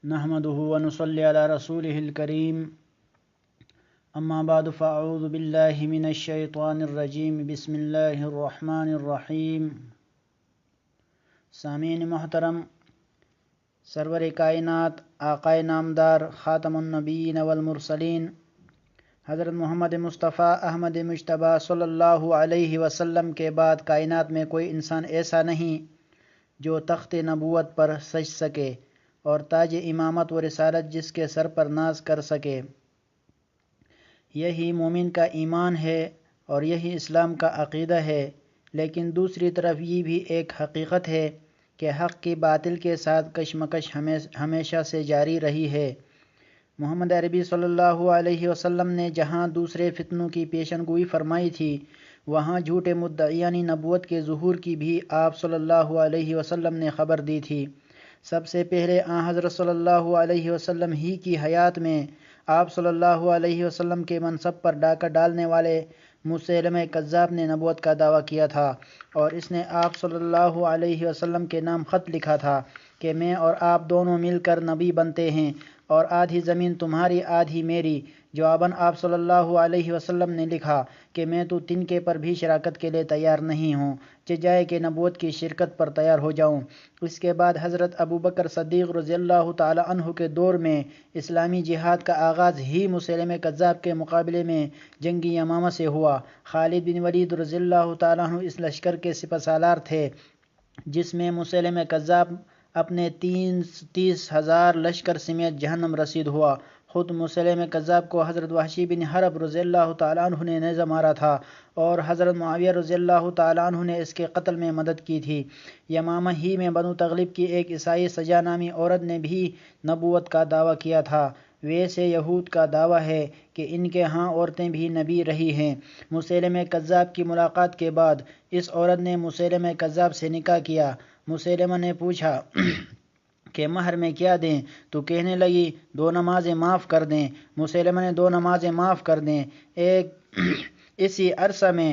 نحمده ونصلي على رسوله الكريم اما بعد فاعوذ بالله من الشیطان الرجیم بسم اللہ الرحمن الرحیم۔ سامعین محترم، سرور کائنات، آقائے نامدار، خاتم النبیین والمرسلین حضرت محمد مصطفیٰ احمد مجتبیٰ صلی اللہ علیہ وسلم کے بعد کائنات میں کوئی انسان ایسا نہیں جو تخت نبوت پر سج سکے اور تاج امامت و رسالت جس کے سر پر ناز کر سکے۔ یہی مومن کا ایمان ہے اور یہی اسلام کا عقیدہ ہے، لیکن دوسری طرف یہ بھی ایک حقیقت ہے کہ حق کی باطل کے ساتھ کشمکش ہمیشہ سے جاری رہی ہے۔ محمد عربی صلی اللہ علیہ وسلم نے جہاں دوسرے فتنوں کی پیشن گوئی فرمائی تھی، وہاں جھوٹے مدعیان نبوت کے ظہور کی بھی آپ صلی اللہ علیہ وسلم نے خبر دی تھی۔ سب سے پہلے حضرت صلی اللہ علیہ وسلم ہی کی حیات میں آپ صلی اللہ علیہ وسلم کے منصب پر ڈاکہ ڈالنے والے مسیلمہ کذاب نے نبوت کا دعویٰ کیا تھا، اور اس نے آپ صلی اللہ علیہ وسلم کے نام خط لکھا تھا کہ میں اور آپ دونوں مل کر نبی بنتے ہیں اور آدھی زمین تمہاری آدھی میری۔ جواباً آپ صلی اللہ علیہ وسلم نے لکھا کہ میں تو تنکے پر بھی شراکت کے لیے تیار نہیں ہوں، جائے کہ نبوت کی شرکت پر تیار ہو جاؤں۔ اس کے بعد حضرت ابوبکر صدیق رضی اللہ تعالی عنہ کے دور میں اسلامی جہاد کا آغاز ہی مسیلمہ کذاب کے مقابلے میں جنگ یمامہ سے ہوا۔ خالد بن ولید رضی اللہ تعالی عنہ اس لشکر کے سپہ سالار تھے جس میں مسیلمہ کذاب اپنے 30,000 لشکر سمیت جہنم رسید ہوا۔ خود مسیلمہ کذاب کو حضرت وحشی بن حرب رضی اللہ تعالیٰ عنہ نے نیزہ مارا تھا اور حضرت معاویہ رضی اللہ تعالیٰ عنہ نے اس کے قتل میں مدد کی تھی۔ یمامہ ہی میں بنو تغلب کی ایک عیسائی سجا نامی عورت نے بھی نبوت کا دعویٰ کیا تھا۔ ویسے یہود کا دعویٰ ہے کہ ان کے ہاں عورتیں بھی نبی رہی ہیں۔ مسیلمہ کذاب کی ملاقات کے بعد اس عورت نے مسیلمہ کذاب سے نکاح کیا۔ مسیلمہ نے پوچھا کہ مہر میں کیا دیں؟ تو کہنے لگی 2 نمازیں معاف کر دیں۔ مسیلمہ نے 2 نمازیں معاف کر دیں۔ اسی عرصہ میں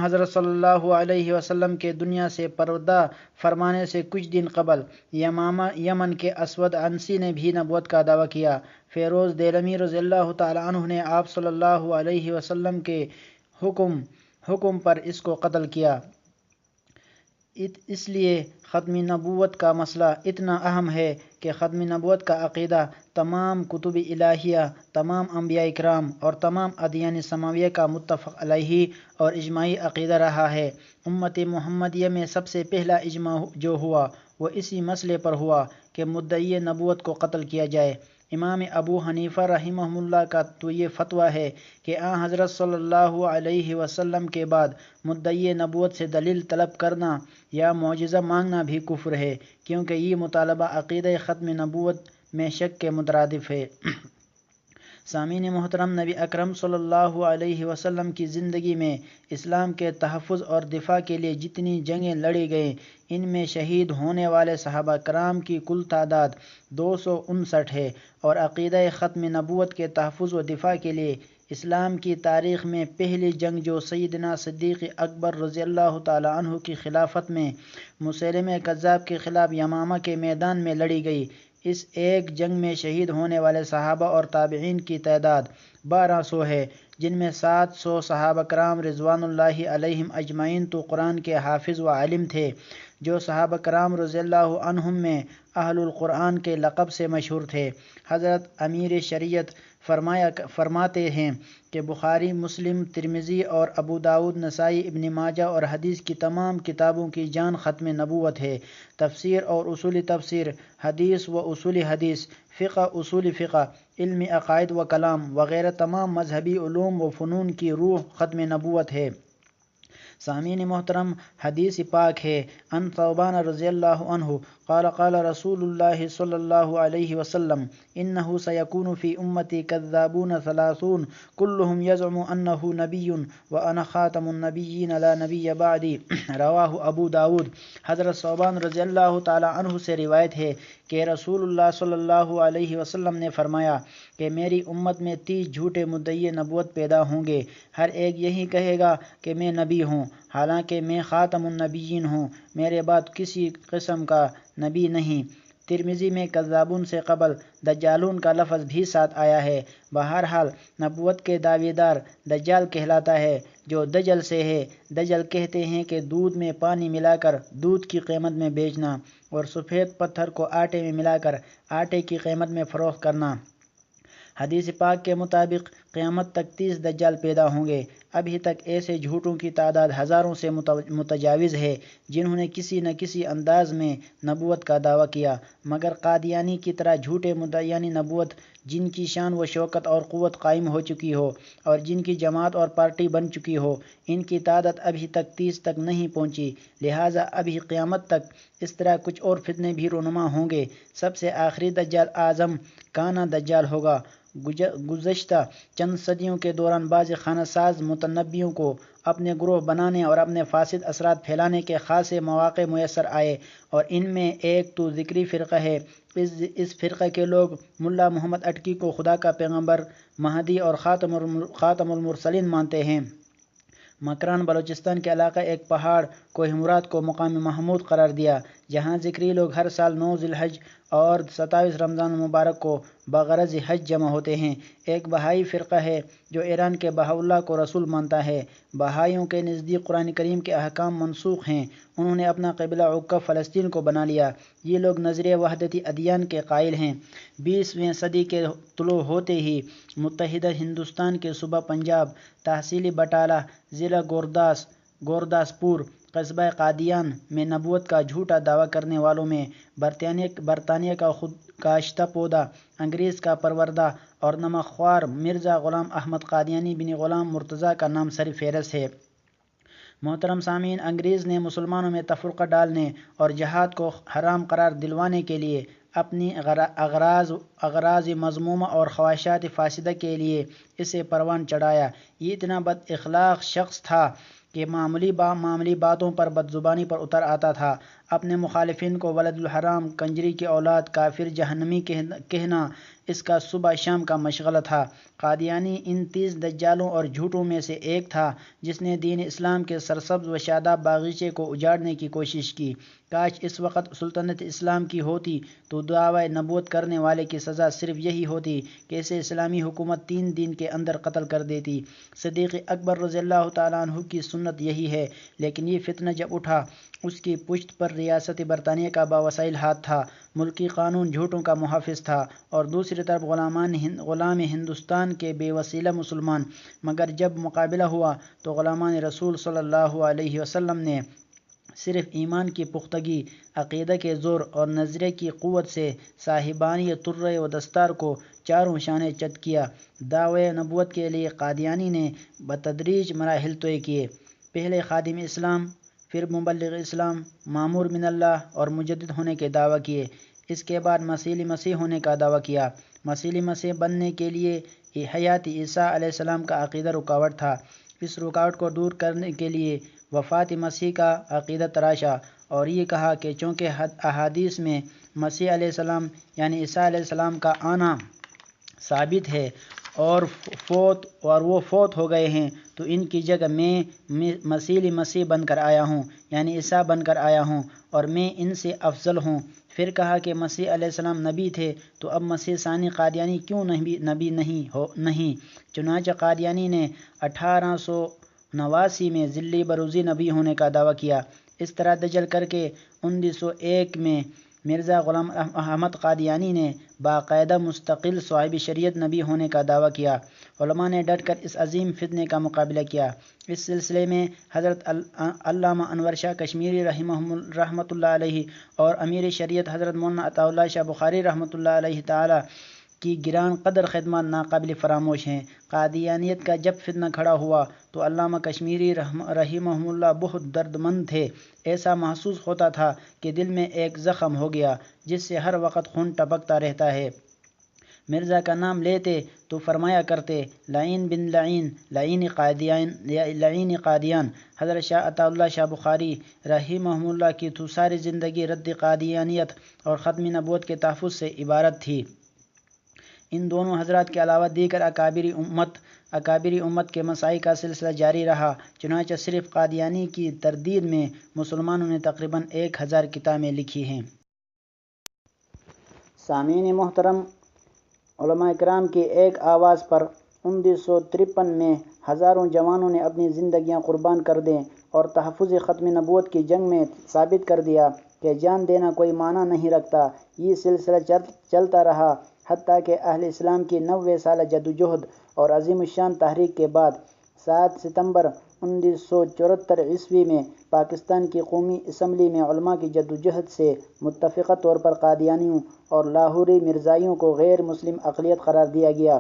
حضرت صلی اللہ علیہ وسلم کے دنیا سے پردہ فرمانے سے کچھ دن قبل یمن کے اسود عنسی نے بھی نبوت کا دعویٰ کیا۔ فیروز دیلمی رضی اللہ تعالی عنہ نے آپ صلی اللہ علیہ وسلم کے حکم پر اس کو قتل کیا۔ اس لیے ختم نبوت کا مسئلہ اتنا اہم ہے کہ ختم نبوت کا عقیدہ تمام کتب الہیہ، تمام انبیاء کرام اور تمام ادیان سماویہ کا متفق علیہ اور اجماعی عقیدہ رہا ہے۔ امت محمدیہ میں سب سے پہلا اجماع جو ہوا وہ اسی مسئلے پر ہوا کہ مدعی نبوت کو قتل کیا جائے۔ امام ابو حنیفہ رحمہ اللہ کا تو یہ فتویٰ ہے کہ حضرت صلی اللہ علیہ وسلم کے بعد مدعی نبوت سے دلیل طلب کرنا یا معجزہ مانگنا بھی کفر ہے، کیونکہ یہ مطالبہ عقیدہ ختم نبوت میں شک کے مترادف ہے۔ سامعین محترم، نبی اکرم صلی اللہ علیہ وسلم کی زندگی میں اسلام کے تحفظ اور دفاع کے لیے جتنی جنگیں لڑی گئیں، ان میں شہید ہونے والے صحابہ کرام کی کل تعداد 259 ہے، اور عقیدہ ختم نبوت کے تحفظ و دفاع کے لیے اسلام کی تاریخ میں پہلی جنگ جو سیدنا صدیق اکبر رضی اللہ تعالی عنہ کی خلافت میں مسیلمہ کذاب کے خلاف یمامہ کے میدان میں لڑی گئی، اس ایک جنگ میں شہید ہونے والے صحابہ اور تابعین کی تعداد 1200 ہے، جن میں 700 صحابہ کرام رضوان اللہ علیہم اجمعین تو قرآن کے حافظ و عالم تھے، جو صحابہ کرام رضی اللہ عنہم میں اہل القرآن کے لقب سے مشہور تھے۔ حضرت امیر شریعت فرماتے ہیں کہ بخاری، مسلم، ترمذی اور ابو داؤد، نسائی، ابن ماجہ اور حدیث کی تمام کتابوں کی جان ختم نبوت ہے۔ تفسیر اور اصول تفسیر، حدیث و اصول حدیث، فقہ اصول فقہ، علم عقائد و کلام وغیرہ تمام مذہبی علوم و فنون کی روح ختم نبوت ہے۔ سامعین محترم، حدیث پاک ہے، ان ثوبان رضی اللہ عنہ قال قال رسول اللہ صلی اللہ علیہ وسلم انہ سیکون فی امتی کذابون 30 کلہم یزعم انہ نبی وانا خاتم النبیین لا نبی بعدی، رواہ ابو داؤد۔ حضرت ثوبان رضی اللہ تعالی عنہ سے روایت ہے کہ رسول اللہ صلی اللہ علیہ وسلم نے فرمایا کہ میری امت میں 30 جھوٹے مدعی نبوت پیدا ہوں گے، ہر ایک یہی کہے گا کہ میں نبی ہوں، حالانکہ میں خاتم النبیین ہوں، میرے بعد کسی قسم کا نبی نہیں۔ ترمذی میں کذابون سے قبل دجالون کا لفظ بھی ساتھ آیا ہے۔ بہرحال نبوت کے دعوے دار دجال کہلاتا ہے جو دجل سے ہے۔ دجل کہتے ہیں کہ دودھ میں پانی ملا کر دودھ کی قیمت میں بیچنا اور سفید پتھر کو آٹے میں ملا کر آٹے کی قیمت میں فروخت کرنا۔ حدیث پاک کے مطابق قیامت تک 30 دجال پیدا ہوں گے۔ ابھی تک ایسے جھوٹوں کی تعداد ہزاروں سے متجاوز ہے جنہوں نے کسی نہ کسی انداز میں نبوت کا دعویٰ کیا، مگر قادیانی کی طرح جھوٹے مدعیان نبوت جن کی شان و شوکت اور قوت قائم ہو چکی ہو اور جن کی جماعت اور پارٹی بن چکی ہو، ان کی تعداد ابھی تک 30 تک نہیں پہنچی، لہٰذا ابھی قیامت تک اس طرح کچھ اور فتنے بھی رونما ہوں گے۔ سب سے آخری دجال اعظم کانا دجال ہوگا۔ گزشتہ چند صدیوں کے دوران بعض خانہ ساز متنبیوں کو اپنے گروہ بنانے اور اپنے فاسد اثرات پھیلانے کے خاصے مواقع میسر آئے، اور ان میں ایک تو ذکری فرقہ ہے۔ اس فرقے کے لوگ ملا محمد اٹکی کو خدا کا پیغمبر، مہدی اور خاتم المرسلین مانتے ہیں۔ مکران بلوچستان کے علاقہ ایک پہاڑ کوہ مراد کو مقام محمود قرار دیا، جہاں ذکری لوگ ہر سال 9 ذی الحج اور 27 رمضان المبارک کو بغرض حج جمع ہوتے ہیں۔ ایک بہائی فرقہ ہے جو ایران کے بہاء اللہ کو رسول مانتا ہے۔ بہائیوں کے نزدیک قرآن کریم کے احکام منسوخ ہیں۔ انہوں نے اپنا قبلہ عکہ فلسطین کو بنا لیا۔ یہ لوگ نظریہ وحدتی ادیان کے قائل ہیں۔ 20ویں صدی کے طلوع ہوتے ہی متحدہ ہندوستان کے صوبہ پنجاب، تحصیل بٹالہ، ضلع گورداسپور، قصبہ قادیان میں نبوت کا جھوٹا دعویٰ کرنے والوں میں برطانیہ کا خود کاشتہ پودہ، انگریز کا پروردہ اور نمک خوار مرزا غلام احمد قادیانی بن غلام مرتضیٰ کا نام سر فہرست ہے۔ محترم سامعین، انگریز نے مسلمانوں میں تفرقہ ڈالنے اور جہاد کو حرام قرار دلوانے کے لیے اپنی اغراض مذمومہ اور خواہشات فاسدہ کے لیے اسے پروان چڑھایا۔ یہ اتنا بد اخلاق شخص تھا کہ معمولی باتوں پر بد زبانی پر اتر آتا تھا۔ اپنے مخالفین کو ولد الحرام، کنجری کی اولاد، کافر، جہنمی کہنا اس کا صبح شام کا مشغلہ تھا۔ قادیانی ان 30 دجالوں اور جھوٹوں میں سے ایک تھا جس نے دین اسلام کے سرسبز و شاداب باغیچے کو اجاڑنے کی کوشش کی۔ کاش اس وقت سلطنت اسلام کی ہوتی تو دعوی نبوت کرنے والے کی سزا صرف یہی ہوتی کہ اسے اسلامی حکومت 3 دن کے اندر قتل کر دیتی۔ صدیق اکبر رضی اللہ تعالیٰ عنہ کی سنت یہی ہے، لیکن یہ فتنہ جب اٹھا اس کی پشت پر ریاست برطانیہ کا باوسائل ہاتھ تھا، ملکی قانون جھوٹوں کا محافظ تھا، اور دوسری طرف غلام ہندوستان کے بے وسیلہ مسلمان۔ مگر جب مقابلہ ہوا تو غلامان رسول صلی اللہ علیہ وسلم نے صرف ایمان کی پختگی، عقیدہ کے زور اور نظریے کی قوت سے صاحبانی طرح و دستار کو چاروں شانے چت کیا۔ دعوی نبوت کے لیے قادیانی نے بتدریج مراحل طے کیے۔ پہلے خادم اسلام، پھر مبلغ اسلام، مامور من اللہ اور مجدد ہونے کے دعویٰ کیے۔ اس کے بعد مسیح مسیح ہونے کا دعویٰ کیا۔ مسیح مسیح بننے کے لیے حیات عیسیٰ علیہ السلام کا عقیدہ رکاوٹ تھا۔ اس رکاوٹ کو دور کرنے کے لیے وفات مسیح کا عقیدہ تراشا اور یہ کہا کہ چونکہ احادیث میں مسیح علیہ السلام یعنی عیسیٰ علیہ السلام کا آنا ثابت ہے اور وہ فوت ہو گئے ہیں، تو ان کی جگہ میں مسیح بن کر آیا ہوں، یعنی عیسیٰ بن کر آیا ہوں، اور میں ان سے افضل ہوں۔ پھر کہا کہ مسیح علیہ السلام نبی تھے، تو اب مسیح ثانی قادیانی کیوں نبی نہیں؟ چنانچہ قادیانی نے 1889 میں ذلی بروزی نبی ہونے کا دعویٰ کیا۔ اس طرح دجل کر کے 1901 میں مرزا غلام احمد قادیانی نے باقاعدہ مستقل صاحب شریعت نبی ہونے کا دعویٰ کیا۔ علماء نے ڈٹ کر اس عظیم فتنے کا مقابلہ کیا۔ اس سلسلے میں حضرت علامہ انور شاہ کشمیری رحمۃ اللہ علیہ اور امیر شریعت حضرت مولانا عطا اللہ شاہ بخاری رحمۃ اللہ علیہ تعالی کی گران قدر خدمات ناقابل فراموش ہیں۔ قادیانیت کا جب فتنہ کھڑا ہوا تو علامہ کشمیری رحمہ اللہ بہت درد مند تھے۔ ایسا محسوس ہوتا تھا کہ دل میں ایک زخم ہو گیا جس سے ہر وقت خون ٹپکتا رہتا ہے۔ مرزا کا نام لیتے تو فرمایا کرتے لعین بن لعین، لعین قادیان۔ حضرت شاہ عطا اللہ شاہ بخاری رحمہ اللہ کی تو ساری زندگی رد قادیانیت اور ختم نبوت کے تحفظ سے عبارت تھی۔ ان دونوں حضرات کے علاوہ دیگر اکابری امت کے مسائی کا سلسلہ جاری رہا۔ چنانچہ صرف قادیانی کی تردید میں مسلمانوں نے تقریباً 1000 کتابیں لکھی ہیں۔ سامعین محترم، علماء کرام کی ایک آواز پر 1953 میں ہزاروں جوانوں نے اپنی زندگیاں قربان کر دیں اور تحفظ ختم نبوت کی جنگ میں ثابت کر دیا کہ جان دینا کوئی معنی نہیں رکھتا۔ یہ سلسلہ چلتا رہا حتیٰ کہ اہل اسلام کی 90 سالہ جدوجہد اور عظیم الشان تحریک کے بعد 7 ستمبر 1974 عیسوی میں پاکستان کی قومی اسمبلی میں علماء کی جدوجہد سے متفقہ طور پر قادیانیوں اور لاہوری مرزائیوں کو غیر مسلم اقلیت قرار دیا گیا،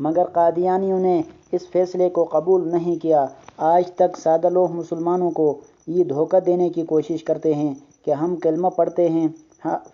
مگر قادیانیوں نے اس فیصلے کو قبول نہیں کیا۔ آج تک سادہ لوہ مسلمانوں کو یہ دھوکہ دینے کی کوشش کرتے ہیں کہ ہم کلمہ پڑھتے ہیں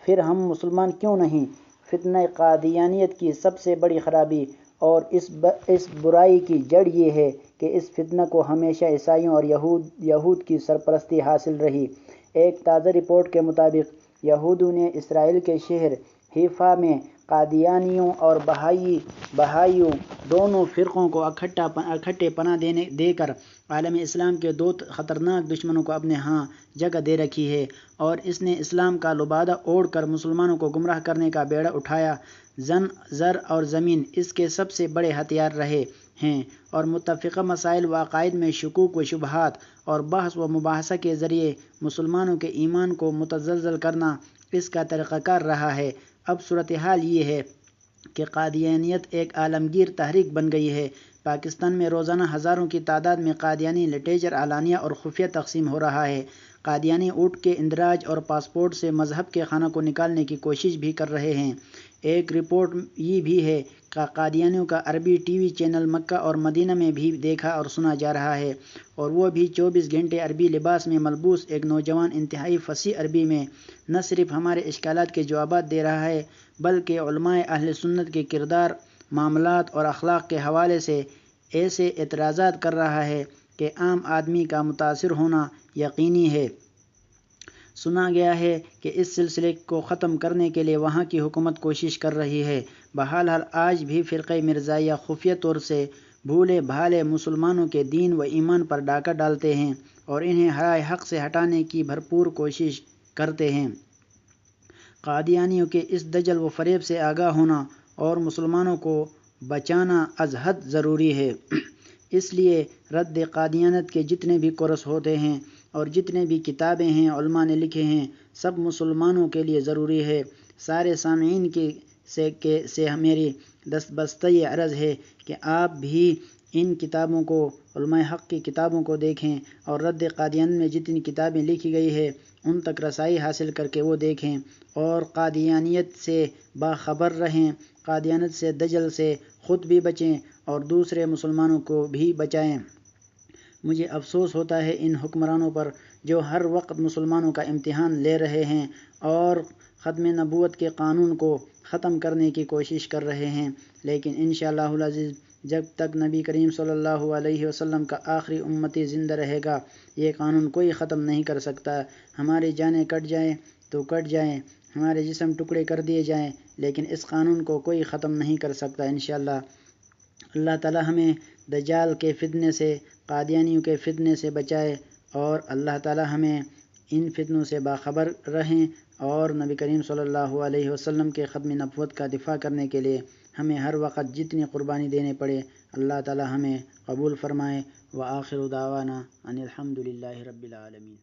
پھر ہم مسلمان کیوں نہیں۔ فتنہ قادیانیت کی سب سے بڑی خرابی اور اس برائی کی جڑ یہ ہے کہ اس فتنہ کو ہمیشہ عیسائیوں اور یہود کی سرپرستی حاصل رہی۔ ایک تازہ رپورٹ کے مطابق یہودوں نے اسرائیل کے شہر حیفا میں قادیانیوں اور بہائیوں دونوں فرقوں کو اکٹھے پناہ دے کر عالم اسلام کے 2 خطرناک دشمنوں کو اپنے ہاں جگہ دے رکھی ہے، اور اس نے اسلام کا لبادہ اوڑھ کر مسلمانوں کو گمراہ کرنے کا بیڑا اٹھایا۔ زر اور زمین اس کے سب سے بڑے ہتھیار رہے ہیں، اور متفقہ مسائل و عقائد میں شکوک و شبہات اور بحث و مباحثہ کے ذریعے مسلمانوں کے ایمان کو متزلزل کرنا اس کا طریقہ کار رہا ہے۔ اب صورتحال یہ ہے کہ قادیانیت ایک عالمگیر تحریک بن گئی ہے۔ پاکستان میں روزانہ ہزاروں کی تعداد میں قادیانی لٹریچر علانیہ اور خفیہ تقسیم ہو رہا ہے۔ قادیانی اونٹ کے اندراج اور پاسپورٹ سے مذہب کے خانہ کو نکالنے کی کوشش بھی کر رہے ہیں۔ ایک رپورٹ یہ بھی ہے کہ قادیانیوں کا عربی ٹی وی چینل مکہ اور مدینہ میں بھی دیکھا اور سنا جا رہا ہے، اور وہ بھی 24 گھنٹے عربی لباس میں ملبوس ایک نوجوان انتہائی فصیح عربی میں نہ صرف ہمارے اشکالات کے جوابات دے رہا ہے بلکہ علماء اہل سنت کے کردار، معاملات اور اخلاق کے حوالے سے ایسے اعتراضات کر رہا ہے کہ عام آدمی کا متاثر ہونا یقینی ہے۔ سنا گیا ہے کہ اس سلسلے کو ختم کرنے کے لیے وہاں کی حکومت کوشش کر رہی ہے۔ بہرحال آج بھی فرقہ مرزائیہ خفیہ طور سے بھولے بھالے مسلمانوں کے دین و ایمان پر ڈاکہ ڈالتے ہیں اور انہیں رائے حق سے ہٹانے کی بھرپور کوشش کرتے ہیں۔ قادیانیوں کے اس دجل و فریب سے آگاہ ہونا اور مسلمانوں کو بچانا از حد ضروری ہے۔ اس لیے رد قادیانیت کے جتنے بھی کورس ہوتے ہیں اور جتنے بھی کتابیں ہیں علماء نے لکھے ہیں، سب مسلمانوں کے لیے ضروری ہے۔ سارے سامعین سے میری دستبستہ یہ عرض ہے کہ آپ بھی ان کتابوں کو، علماء حق کی کتابوں کو دیکھیں اور رد قادیانیت میں جتنی کتابیں لکھی گئی ہے ان تک رسائی حاصل کر کے وہ دیکھیں اور قادیانیت سے باخبر رہیں، قادیانیت سے دجل سے خود بھی بچیں اور دوسرے مسلمانوں کو بھی بچائیں۔ مجھے افسوس ہوتا ہے ان حکمرانوں پر جو ہر وقت مسلمانوں کا امتحان لے رہے ہیں اور ختم نبوت کے قانون کو ختم کرنے کی کوشش کر رہے ہیں، لیکن انشاءاللہ العزیز جب تک نبی کریم صلی اللہ علیہ وسلم کا آخری امتی زندہ رہے گا یہ قانون کوئی ختم نہیں کر سکتا۔ ہماری جانیں کٹ جائیں تو کٹ جائیں، ہمارے جسم ٹکڑے کر دیے جائیں، لیکن اس قانون کو کوئی ختم نہیں کر سکتا انشاءاللہ۔ اللہ تعالی ہمیں دجال کے فتنے سے، قادیانیوں کے فتنے سے بچائے، اور اللہ تعالی ہمیں ان فتنوں سے باخبر رہیں اور نبی کریم صلی اللہ علیہ وسلم کے ختم نبوت کا دفاع کرنے کے لیے ہمیں ہر وقت جتنی قربانی دینے پڑے اللہ تعالی ہمیں قبول فرمائے۔ وآخر دعوانا ان الحمد للہ رب العالمین۔